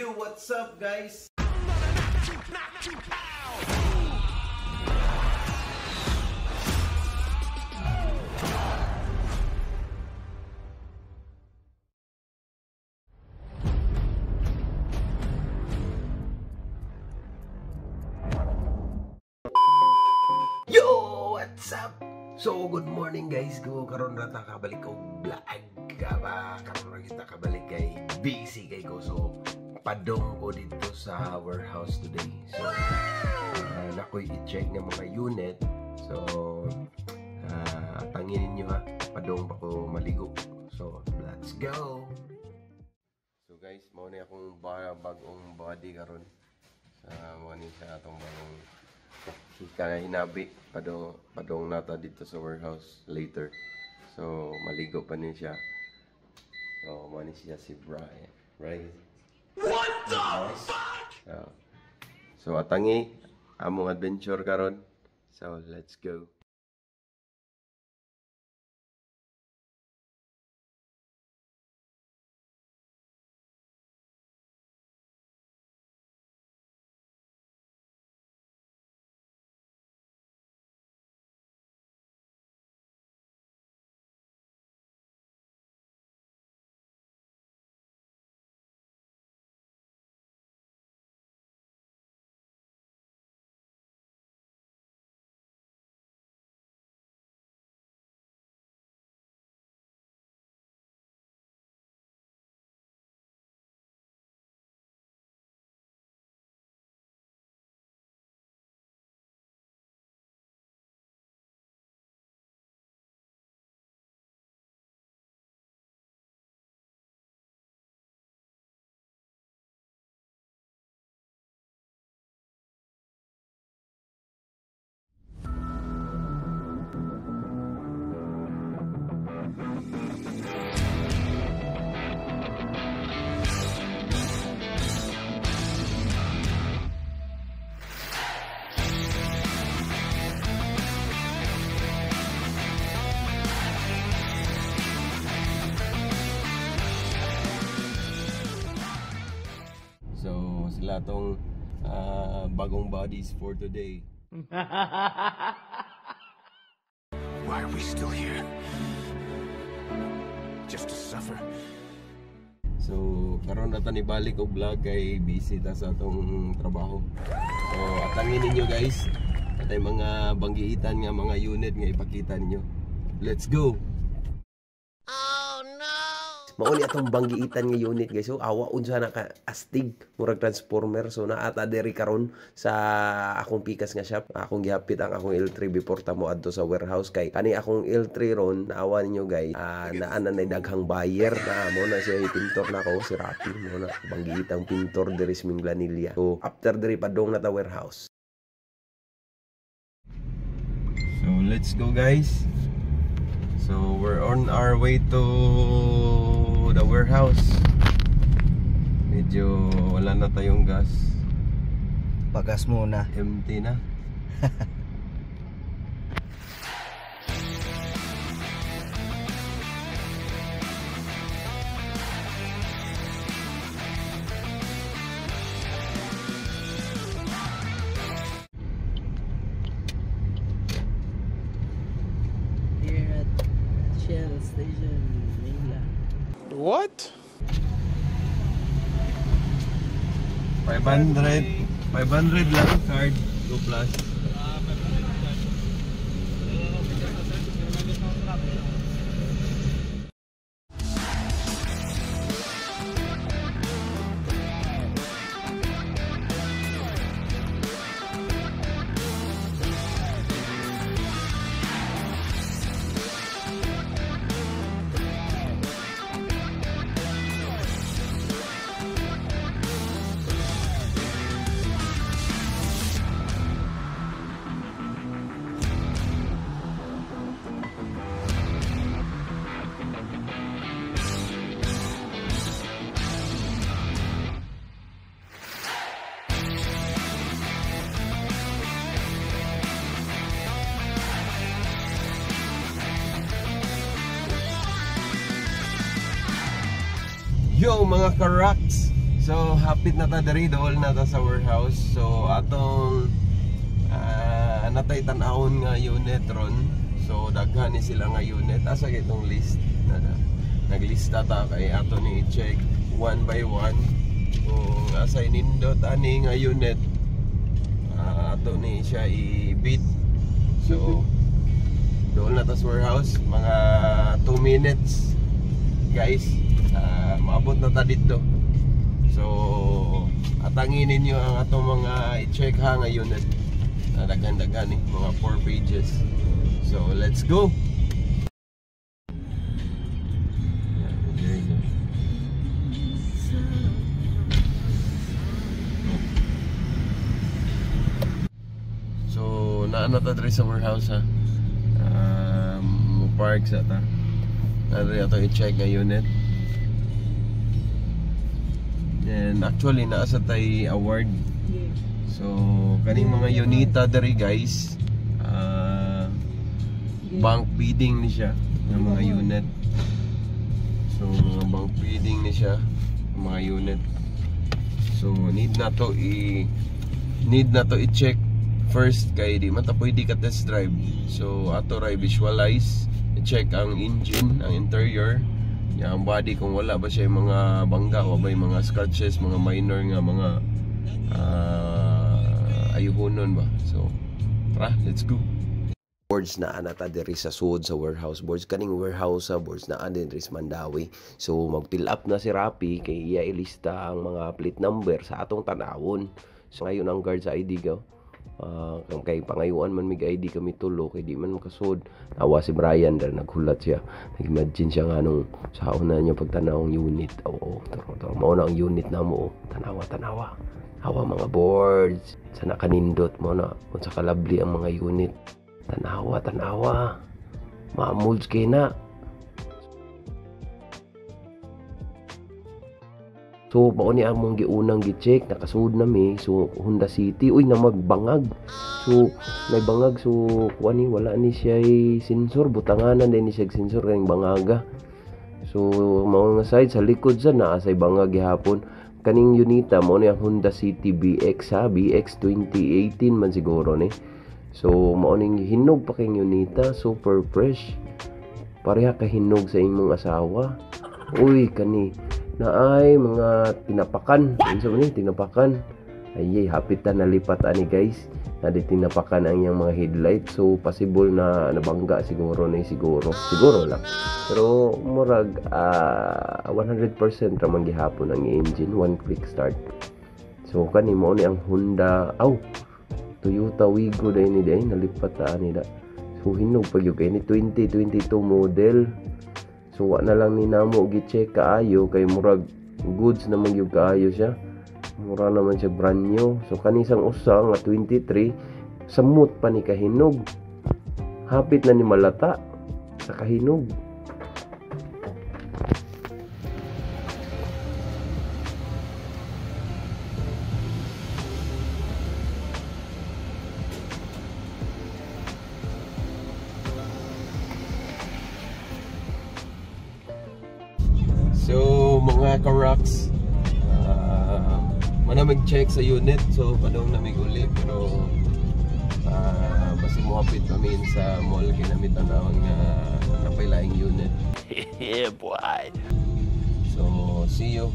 Yo, what's up guys? Yo, what's up? So, good morning guys. Karon ra ta kabalik ko vlog ba? Karon ra kita kabalik kay busy kay ko. So, padong ko dito sa warehouse today. So, nakoy i-check ng mga unit. So, tanginin niyo ha. Padong pa ko maligo. So, let's go. So guys, mao na akong bagong body karon. Sa mo ni sa atong bagong hika na hinabi padong nata dito sa warehouse later. So maligo pa niya siya. So mani siya si Brian, right? What the fuck? So atangi among adventure karon. So let's go. So sila tong bagong bodies for today. Why are we still here? Just to suffer? So karon na tani balik og vlog kay busy ta sa atong trabaho. So atangin ninyo guys, atay mga banggiitan nga mga unit nga ipakita ninyo. Let's go. Mao ni atong banggiitan nga unit guys. So awa unsa na ka astig murag transformer. So naata diri karon sa akong pikas nga shop. Akong gihapit ang akong L3 before ta mo adto sa warehouse kay kani akong L3 ron naawa ninyo guys. Naa na daghang buyer na mo na siya pintor na ko si Rapi mo na banggiitang pintor diri sa Minglanilla. So after diri padong na ta warehouse. So let's go guys. So we're on our way to the warehouse. Medyo wala na tayong gas. Pagas muna. Empty na. Here at Shell Station, Manila. What? 500 lang card 2 plus. Yo mga karaks, So hapit na ta diri, dool na ta sa warehouse. So atong natay tan-awon nga unit ron. So daghan ni sila nga unit. Asa kitong list na naglista ta kay ato ni i-check one by one kung asa nindot ani nga unit. Ato ni siya i-bid. So doon na ta sa warehouse, mga 2 minutes guys, maabot na ta dito. So atangin ninyo ang atong mga i-check ha nga unit. Daghan-daghan mga 4 pages. So let's go. So naano ta diri sa warehouse ha. Park sa ta. Nadiri ato i-check nga unit. And actually naasa tay award. So kaning mga unita diri guys, bank bidding ni siya ng mga unit. So mga bank bidding ni siya mga unit. So need na to i-check first kay di man ta pwede ka test drive. So ato ra visualize, i-check ang engine, ang interior, ang body kung wala ba siya yung mga bangga o ba yung mga scratches, mga minor nga mga ayuhonon ba. So tara, let's go. Boards na anata diri sa sud sa warehouse. Boards kaning warehouse sa boards na din diri sa Mandawi. So mag-fill up na si Rapi kay iya ilista ang mga plate number sa atong tanawon. So ngayon ang guard sa ID ko. Kay pangayuan man mig ID kami tulo kay di man makasud. Nawa si Brian dahil naghulat siya. Nag-imagine siya nga nung sa una niya pagtanawang unit. Oo, taro. Mao na ang unit na mo. Tanawa. Hawa mga boards. Sa nakanindot mo na. Kung sa kalabli ang mga unit. Tanawa. Maamods kay na. So pauni among giunang gi-check, nakasud na mi. So Honda City, uy na magbangag. So may bangag, so kuani wala ni siya sensor, butanganan din ni siya sensor kay bangaga. So mao nga side sa likod sa naa say bangag gihapon. Kaning unita mao ni ang Honda City BX ha, BX 2018 man siguro ni. So mao ning hinog pa kay unita, super fresh. Pareha ka hinog sa imong asawa. Uy kani naay mga tinapakan. Unsa man ni tinapakan? Ay hapit na nalipat ani guys. Nadi tinapakan ang iyang mga headlight. So possible na nabangga siguro lang. Pero murag 100% ramang gihapon ang engine, one click start. So kani mao ni ang Honda, Toyota Wigo day ni day nalipat ani da. So hinog pag yung kay ni 2022 model. So wa na lang ni namo gi-check kaayo kay murag goods naman yung kaayo siya. Mura naman siya brand new. So kanisang usa nga 23 samot pa ni kahinog. Hapit na ni malata sa kahinog. So mga ka-rocks, mana mag-check sa unit. So padong namig uli pero basi mo hapit kami sa mall kinamit ang napailaing unit. Yeah, boy. So see you